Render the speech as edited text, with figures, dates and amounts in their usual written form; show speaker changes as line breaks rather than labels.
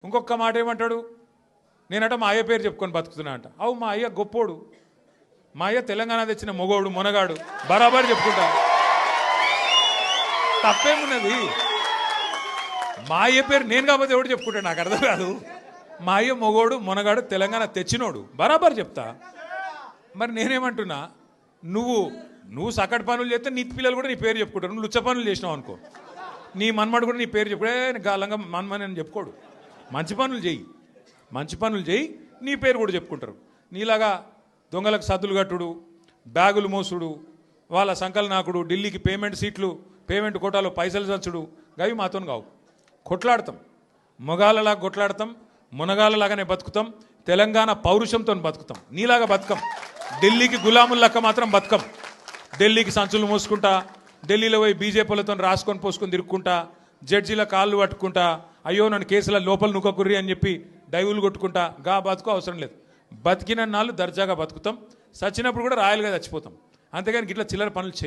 ఇంకొక మాట ఏమంటాడు, నేనట మా అయ్య పేరు చెప్పుకొని బతుకుతున్నా అంట. అవు మా అయ్య గొప్పోడు, మా అయ్య తెలంగాణ తెచ్చిన మొగోడు మునగాడు, బరాబర్ చెప్పుకుంటా. తప్పేమున్నది? మా అయ్య పేరు నేను కాకపోతే ఎవడు చెప్పుకుంటా, నాకు అర్థం కాదు. మా అయ్య మొగోడు మునగాడు తెలంగాణ తెచ్చినోడు, బరాబర్ చెప్తా. మరి నేనేమంటున్నా, నువ్వు సకట్ పనులు చేస్తే నీ పిల్లలు కూడా నీ పేరు చెప్పుకుంటారు. నువ్వు లుచ్చ పనులు చేసినావు అనుకో, నీ మన్మడు కూడా నీ పేరు చెప్పుడే గాలంగా మన్మని అని చెప్పుకోడు. మంచి పనులు చేయి, నీ పేరు కూడా చెప్పుకుంటారు. నీలాగా దొంగలకు సద్దులు కట్టుడు, బ్యాగులు మోసుడు, వాళ్ళ సంకల్ నాకుడు, ఢిల్లీకి పేమెంట్ కోటాలో పైసలు చచ్చుడు, గవి మాతో కావు. కొట్లాడతాం, మొగాళ్ళలాగా కొట్లాడతాం, మునగాళ్ళలాగానే బతుకుతాం, తెలంగాణ పౌరుషంతో బతుకుతాం. నీలాగా బతుకం, ఢిల్లీకి గులాములక్క మాత్రం బతుకం. ఢిల్లీకి సంచులు మోసుకుంటా, ఢిల్లీలో పోయి బీజేపీలతో రాసుకొని పోసుకొని తిరుక్కుంటా, జడ్జీల కాళ్ళు పట్టుకుంటా, అయ్యో నన్ను కేసుల లోపల నుక్కకుర్రి అని చెప్పి డైవులు కొట్టుకుంటా, గా బతుకు అవసరం లేదు. బతికిన నాళ్ళు దర్జాగా బతుకుతాం, చచ్చినప్పుడు కూడా రాయలుగా చచ్చిపోతాం. అంతేగాని ఇట్లా చిల్లర పనులు చేయం.